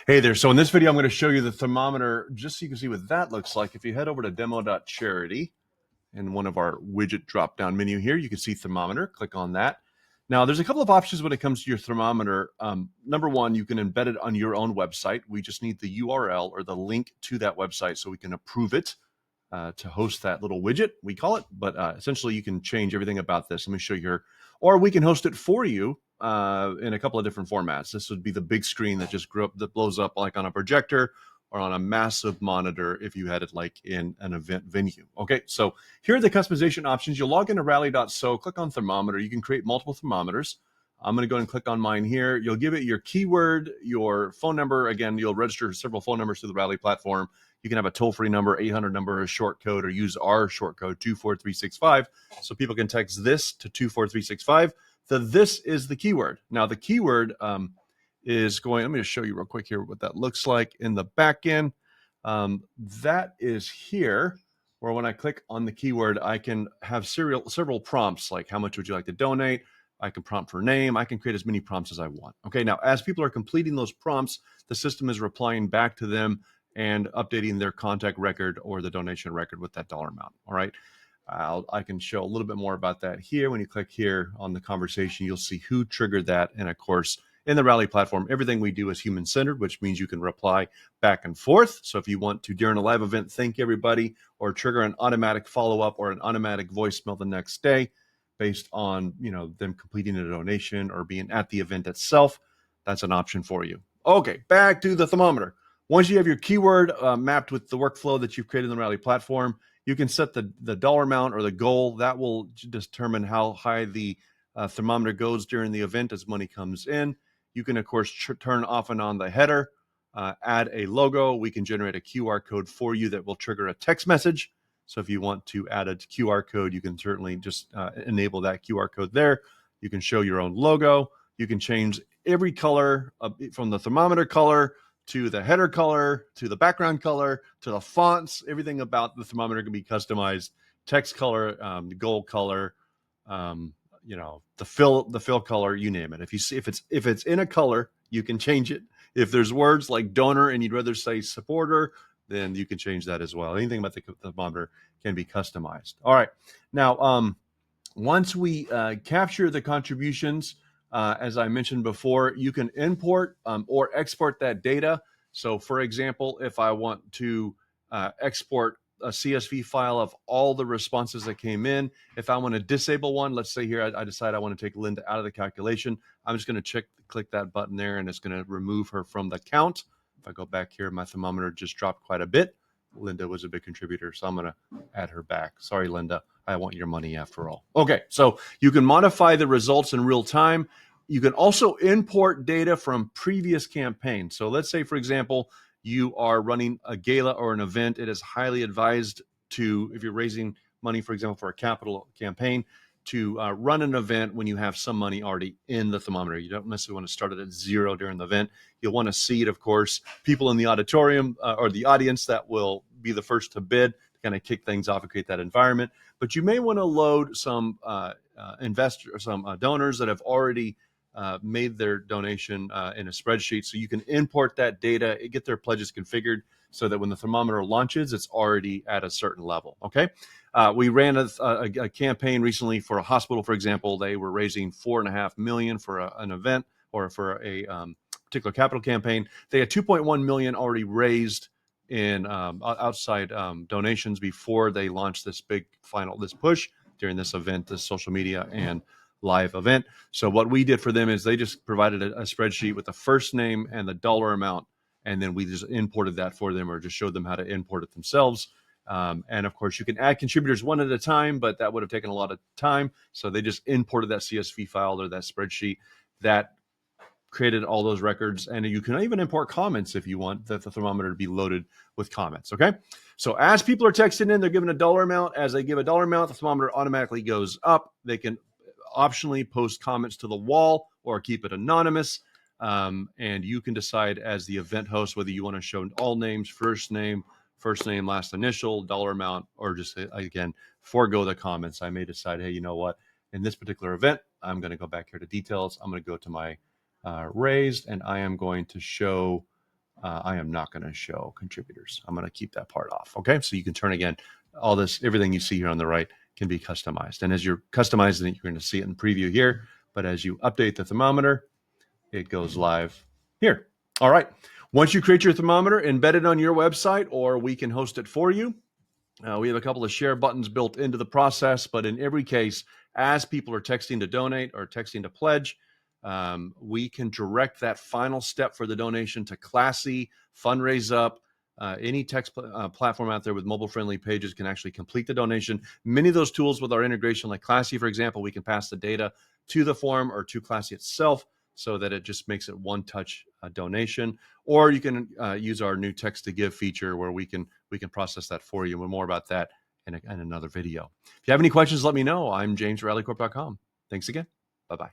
Hey there. So in this video, I'm going to show you the thermometer just so you can see what that looks like. If you head over to demo.charity in one of our widget drop-down menu here, you can see thermometer. Click on that. Now, there's a couple of options when it comes to your thermometer. Number one, you can embed it on your own website. We just need the URL or the link to that website so we can approve it to host that little widget, we call it. But essentially, you can change everything about this. Let me show you here. Or we can host it for you in a couple of different formats. This would be the big screen that just that blows up like on a projector or on a massive monitor if you had it like in an event venue. Okay, so here are the customization options. You'll log into rally.so, click on thermometer. You can create multiple thermometers. I'm going to go and click on mine here. You'll give it your keyword, your phone number. Again, you'll register several phone numbers through the Rally platform. You can have a toll-free number, 800 number, a short code, or use our short code 24365 so people can text this to 24365. This is the keyword. Now, the keyword is going, let me just show you real quick here what that looks like in the back end. That is here, where when I click on the keyword, I can have several prompts, like how much would you like to donate? I can prompt for name. I can create as many prompts as I want. Okay, now as people are completing those prompts, the system is replying back to them and updating their contact record or the donation record with that dollar amount. All right. I can show a little bit more about that here. When you click here on the conversation, you'll see who triggered that. And of course, in the Rally platform, everything we do is human-centered, which means you can reply back and forth. So if you want to, during a live event, thank everybody or trigger an automatic follow-up or an automatic voicemail the next day based on them completing a donation or being at the event itself, that's an option for you. Okay, back to the thermometer. Once you have your keyword mapped with the workflow that you've created in the Rally platform, you can set the dollar amount or the goal. That will determine how high the thermometer goes during the event as money comes in. You can, of course, turn off and on the header, add a logo. We can generate a QR code for you that will trigger a text message. So if you want to add a QR code, you can certainly just enable that QR code there. You can show your own logo. You can change every color from the thermometer color to the header color, to the background color, to the fonts. Everything about the thermometer can be customized. Text color, the gold color, the fill color, you name it. If it's in a color, you can change it. If there's words like donor and you'd rather say supporter, then you can change that as well. Anything about the thermometer can be customized. All right. Now, once we capture the contributions, as I mentioned before, you can import or export that data. So for example, if I want to export a CSV file of all the responses that came in, if I want to disable one, let's say here I decide I want to take Linda out of the calculation, I'm just going to click that button there and it's going to remove her from the count. If I go back here, my thermometer just dropped quite a bit. Linda was a big contributor, so I'm going to add her back. Sorry, Linda. I want your money after all. Okay, so you can modify the results in real time. You can also import data from previous campaigns. So let's say, for example, you are running a gala or an event. It is highly advised to, if you're raising money, for example, for a capital campaign, to run an event when you have some money already in the thermometer. You don't necessarily want to start it at zero during the event. You'll want to see it, of course, people in the auditorium or the audience that will be the first to bid to kind of kick things off and create that environment. But you may want to load some donors that have already made their donation in a spreadsheet, so you can import that data, get their pledges configured so that when the thermometer launches, it's already at a certain level. Okay. We ran a campaign recently for a hospital, for example. They were raising $4.5 million for an event or for a particular capital campaign. They had $2.1 million already raised in outside donations before they launched this this push during this event, this social media and live event. So what we did for them is they just provided a spreadsheet with the first name and the dollar amount, and then we just imported that for them or just showed them how to import it themselves. And of course, you can add contributors one at a time, but that would have taken a lot of time. So they just imported that CSV file or that spreadsheet that created all those records. And you can even import comments if you want the thermometer to be loaded with comments. Okay. So as people are texting in, they're given a dollar amount. As they give a dollar amount, the thermometer automatically goes up. They can optionally post comments to the wall or keep it anonymous. And you can decide as the event host whether you want to show all names, first name, last initial, dollar amount, or just, again, forego the comments. I may decide, hey, you know what? In this particular event, I'm going to go back here to details. I'm going to go to my raised, and I am going to show I am not going to show contributors. I'm going to keep that part off. Okay. So you can turn again, all this, everything you see here on the right can be customized. And as you're customizing it, you're going to see it in preview here. But as you update the thermometer, it goes live here. All right. Once you create your thermometer, embed it on your website, or we can host it for you. We have a couple of share buttons built into the process, but in every case, as people are texting to donate or texting to pledge, we can direct that final step for the donation to Classy, Fundraise Up. Any text platform out there with mobile-friendly pages can actually complete the donation. Many of those tools with our integration, like Classy, for example, we can pass the data to the form or to Classy itself so that it just makes it one-touch donation. Or you can use our new text to give feature where we can process that for you. And more about that in another video. If you have any questions, let me know. I'm James at rallycorp.com. Thanks again. Bye-bye.